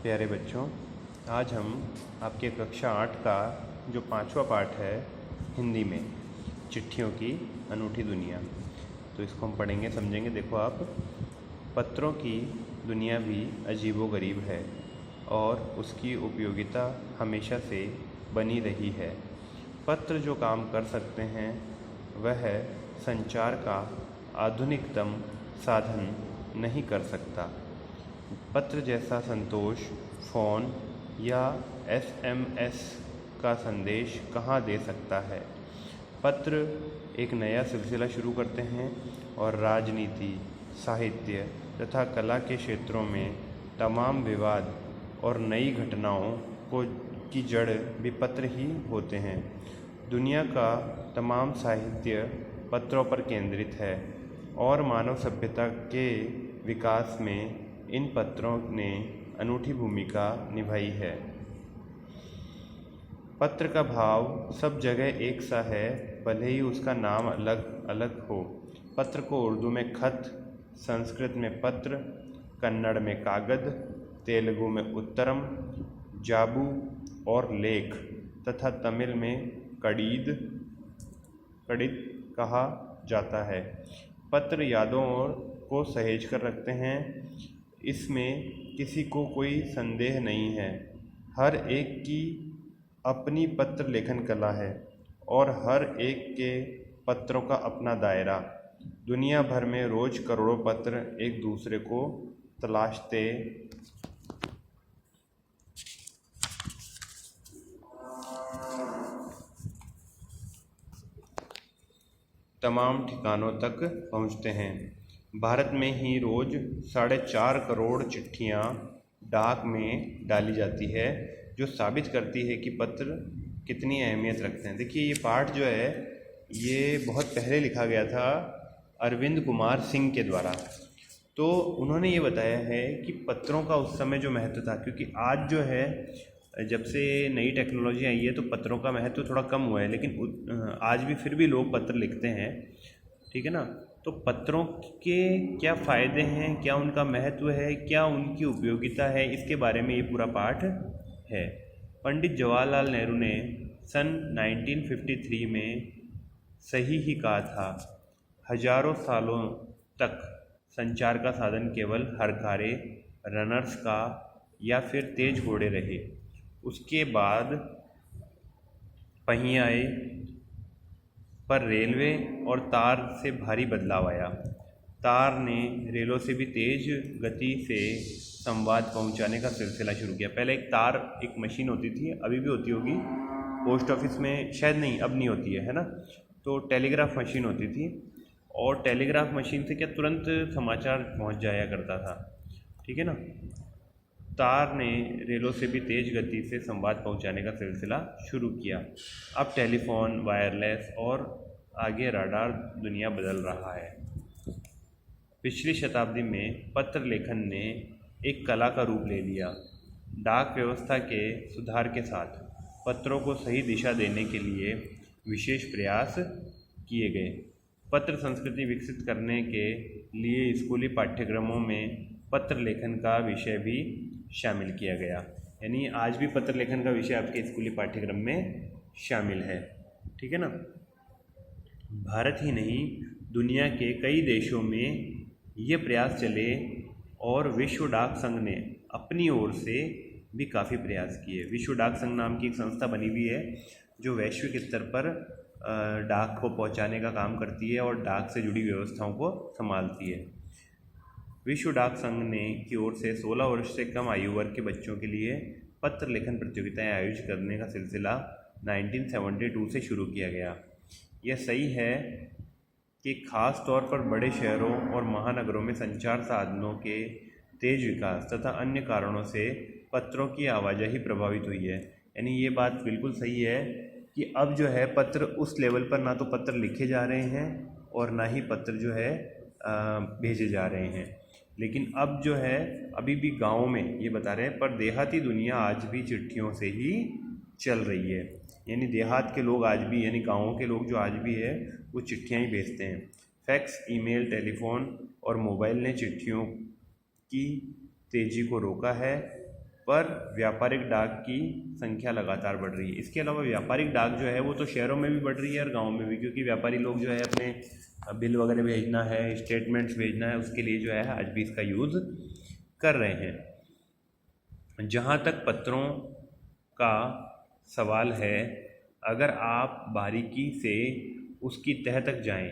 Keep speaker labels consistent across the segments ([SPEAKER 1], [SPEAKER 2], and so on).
[SPEAKER 1] प्यारे बच्चों, आज हम आपके कक्षा 8 का जो 5वां पाठ है हिंदी में, चिट्ठियों की अनूठी दुनिया, तो इसको हम पढ़ेंगे, समझेंगे। देखो आप, पत्रों की दुनिया भी अजीबोगरीब है और उसकी उपयोगिता हमेशा से बनी रही है। पत्र जो काम कर सकते हैं वह संचार का आधुनिकतम साधन नहीं कर सकता। पत्र जैसा संतोष फ़ोन या एसएमएस का संदेश कहाँ दे सकता है। पत्र एक नया सिलसिला शुरू करते हैं और राजनीति, साहित्य तथा कला के क्षेत्रों में तमाम विवाद और नई घटनाओं की जड़ भी पत्र ही होते हैं। दुनिया का तमाम साहित्य पत्रों पर केंद्रित है और मानव सभ्यता के विकास में इन पत्रों ने अनूठी भूमिका निभाई है। पत्र का भाव सब जगह एक सा है, भले ही उसका नाम अलग अलग हो। पत्र को उर्दू में खत, संस्कृत में पत्र, कन्नड़ में कागद, तेलुगु में उत्तरम, जाबू और लेख तथा तमिल में कड़ीद कहा जाता है। पत्र यादों को सहेज कर रखते हैं, इसमें किसी को कोई संदेह नहीं है। हर एक की अपनी पत्र लेखन कला है और हर एक के पत्रों का अपना दायरा। दुनिया भर में रोज करोड़ों पत्र एक दूसरे को तलाशते तमाम ठिकानों तक पहुंचते हैं। भारत में ही रोज 4.5 करोड़ चिट्ठियां डाक में डाली जाती है, जो साबित करती है कि पत्र कितनी अहमियत रखते हैं। देखिए, ये पाठ जो है ये बहुत पहले लिखा गया था अरविंद कुमार सिंह के द्वारा। तो उन्होंने ये बताया है कि पत्रों का उस समय जो महत्व था, क्योंकि आज जो है जब से नई टेक्नोलॉजी आई है तो पत्रों का महत्व थोड़ा कम हुआ है, लेकिन आज भी फिर भी लोग पत्र लिखते हैं, ठीक है ना। तो पत्रों के क्या फ़ायदे हैं, क्या उनका महत्व है, क्या उनकी उपयोगिता है, इसके बारे में ये पूरा पाठ है। पंडित जवाहरलाल नेहरू ने सन 1953 में सही ही कहा था, हजारों सालों तक संचार का साधन केवल हरकारे, रनर्स का या फिर तेज घोड़े रहे। उसके बाद पहिए आए, पर रेलवे और तार से भारी बदलाव आया। तार ने रेलों से भी तेज गति से संवाद पहुंचाने का सिलसिला शुरू किया। पहले एक मशीन होती थी, अभी भी होती होगी पोस्ट ऑफिस में, शायद नहीं, अब नहीं होती है ना। तो टेलीग्राफ मशीन होती थी और टेलीग्राफ मशीन से क्या तुरंत समाचार पहुंच जाया करता था, ठीक है ना। तार ने रेलों से भी तेज गति से संवाद पहुंचाने का सिलसिला शुरू किया। अब टेलीफोन, वायरलेस और आगे राडार दुनिया बदल रहा है। पिछली शताब्दी में पत्र लेखन ने एक कला का रूप ले लिया। डाक व्यवस्था के सुधार के साथ पत्रों को सही दिशा देने के लिए विशेष प्रयास किए गए। पत्र संस्कृति विकसित करने के लिए स्कूली पाठ्यक्रमों में पत्र लेखन का विषय भी शामिल किया गया। यानी आज भी पत्र लेखन का विषय आपके स्कूली पाठ्यक्रम में शामिल है, ठीक है ना। भारत ही नहीं, दुनिया के कई देशों में ये प्रयास चले और विश्व डाक संघ ने अपनी ओर से भी काफ़ी प्रयास किए। विश्व डाक संघ नाम की एक संस्था बनी हुई है जो वैश्विक स्तर पर डाक को पहुंचाने का काम करती है और डाक से जुड़ी व्यवस्थाओं को संभालती है। विश्व डाक संघ ने की ओर से 16 वर्ष से कम आयु वर्ग के बच्चों के लिए पत्र लेखन प्रतियोगिताएं आयोजित करने का सिलसिला 1972 से शुरू किया गया। यह सही है कि खास तौर पर बड़े शहरों और महानगरों में संचार साधनों के तेज विकास तथा अन्य कारणों से पत्रों की आवाजाही प्रभावित हुई है। यानी ये बात बिल्कुल सही है कि अब जो है पत्र उस लेवल पर ना तो पत्र लिखे जा रहे हैं और ना ही पत्र जो है भेजे जा रहे हैं। लेकिन अब जो है अभी भी गाँव में ये बता रहे हैं, पर देहाती दुनिया आज भी चिट्ठियों से ही चल रही है। यानी देहात के लोग आज भी, यानी गाँवों के लोग जो आज भी है वो चिट्ठियाँ ही भेजते हैं। फैक्स, ईमेल, टेलीफोन और मोबाइल ने चिट्ठियों की तेज़ी को रोका है। पर व्यापारिक डाक की संख्या लगातार बढ़ रही है। इसके अलावा व्यापारिक डाक जो है वो तो शहरों में भी बढ़ रही है और गाँव में भी, क्योंकि व्यापारी लोग जो है अपने बिल वगैरह भेजना है, स्टेटमेंट्स भेजना है, उसके लिए जो है आज भी इसका यूज़ कर रहे हैं। जहाँ तक पत्रों का सवाल है, अगर आप बारीकी से उसकी तह तक जाएं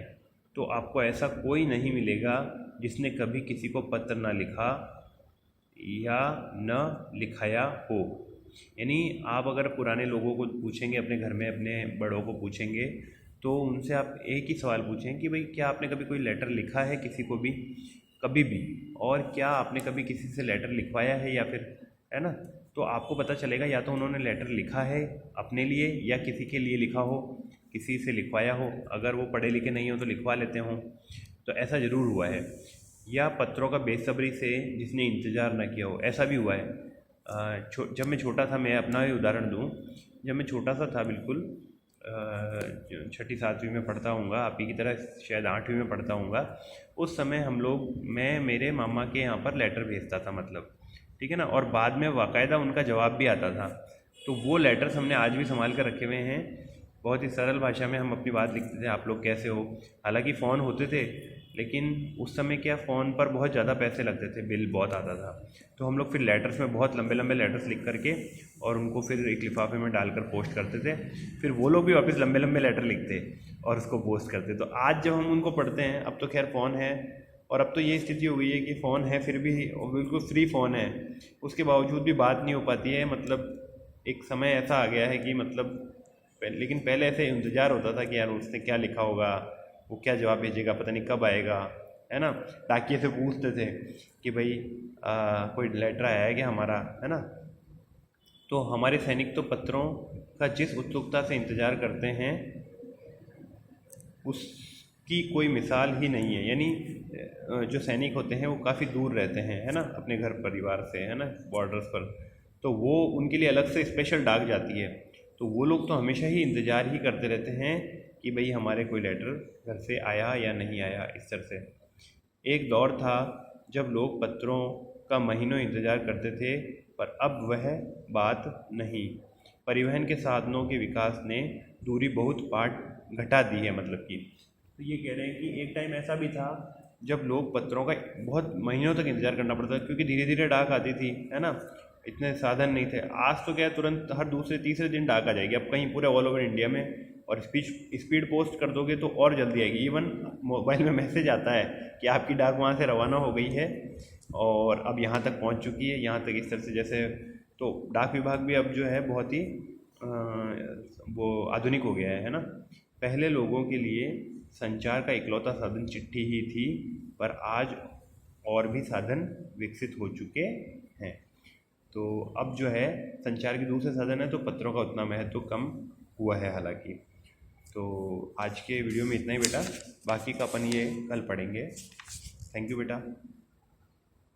[SPEAKER 1] तो आपको ऐसा कोई नहीं मिलेगा जिसने कभी किसी को पत्र ना लिखा या न लिखाया हो। यानी आप अगर पुराने लोगों को पूछेंगे, अपने घर में अपने बड़ों को पूछेंगे, तो उनसे आप एक ही सवाल पूछें कि भाई क्या आपने कभी कोई लेटर लिखा है किसी को भी, कभी भी, और क्या आपने कभी किसी से लेटर लिखवाया है या फिर, है ना, तो आपको पता चलेगा या तो उन्होंने लेटर लिखा है अपने लिए या किसी के लिए लिखा हो, किसी से लिखवाया हो। अगर वो पढ़े लिखे नहीं हो तो लिखवा लेते हों, तो ऐसा ज़रूर हुआ है। या पत्रों का बेसब्री से जिसने इंतज़ार ना किया हो, ऐसा भी हुआ है। जब मैं छोटा था, मैं अपना ही उदाहरण दूं, जब मैं छोटा सा था बिल्कुल, छठी सातवीं में पढ़ता हूँगा, आप ही की तरह शायद 8वीं में पढ़ता हूँगा, उस समय हम लोग, मैं मेरे मामा के यहाँ पर लेटर भेजता था, मतलब, ठीक है ना, और बाद में बाकायदा उनका जवाब भी आता था। तो वो लेटर्स हमने आज भी संभाल कर रखे हुए हैं। बहुत ही सरल भाषा में हम अपनी बात लिखते थे, आप लोग कैसे हो। हालांकि फ़ोन होते थे, लेकिन उस समय क्या, फ़ोन पर बहुत ज़्यादा पैसे लगते थे, बिल बहुत आता था, तो हम लोग फिर लेटर्स में बहुत लंबे लंबे लेटर्स लिख करके और उनको फिर एक लिफाफे में डालकर पोस्ट करते थे। फिर वो लोग भी वापस लंबे लंबे लेटर लिखते और उसको पोस्ट करते। तो आज जब हम उनको पढ़ते हैं, अब तो खैर फ़ोन है, और अब तो ये स्थिति हो गई है कि फ़ोन है फिर भी बिल्कुल फ्री फ़ोन है, उसके बावजूद भी बात नहीं हो पाती है। मतलब एक समय ऐसा आ गया है कि मतलब लेकिन पहले ऐसे इंतज़ार होता था कि यार उसने क्या लिखा होगा, वो क्या जवाब भेजेगा, पता नहीं कब आएगा, है ना। डाकिए से पूछते थे कि भाई कोई लेटर आया है क्या हमारा, है ना। तो हमारे सैनिक तो पत्रों का जिस उत्सुकता से इंतज़ार करते हैं उसकी कोई मिसाल ही नहीं है। यानी जो सैनिक होते हैं वो काफ़ी दूर रहते हैं, है ना, अपने घर परिवार से, है ना, बॉर्डर्स पर, तो वो उनके लिए अलग से स्पेशल डाक जाती है। तो वो लोग तो हमेशा ही इंतज़ार ही करते रहते हैं कि भाई हमारे कोई लेटर घर से आया या नहीं आया, इस तरह से। एक दौर था जब लोग पत्रों का महीनों इंतज़ार करते थे, पर अब वह बात नहीं। परिवहन के साधनों के विकास ने दूरी बहुत पाट घटा दी है, मतलब कि। तो ये कह रहे हैं कि एक टाइम ऐसा भी था जब लोग पत्रों का बहुत महीनों तक इंतज़ार करना पड़ता था, क्योंकि धीरे धीरे डाक आती थी, है ना, इतने साधन नहीं थे। आज तो क्या है, तुरंत हर दूसरे तीसरे दिन डाक आ जाएगी अब कहीं पूरे ऑल ओवर इंडिया में, और स्पीड पोस्ट कर दोगे तो और जल्दी आएगी। इवन मोबाइल में मैसेज आता है कि आपकी डाक वहाँ से रवाना हो गई है और अब यहाँ तक पहुँच चुकी है, यहाँ तक, इस तरह से। जैसे तो डाक विभाग भी अब जो है बहुत ही वो आधुनिक हो गया है ना। पहले लोगों के लिए संचार का इकलौता साधन चिट्ठी ही थी, पर आज और भी साधन विकसित हो चुके हैं। तो अब जो है संचार के दूसरे साधन है, तो पत्रों का उतना महत्व कम हुआ है हालांकि। तो आज के वीडियो में इतना ही बेटा, बाकी का अपन ये कल पढ़ेंगे। थैंक यू बेटा।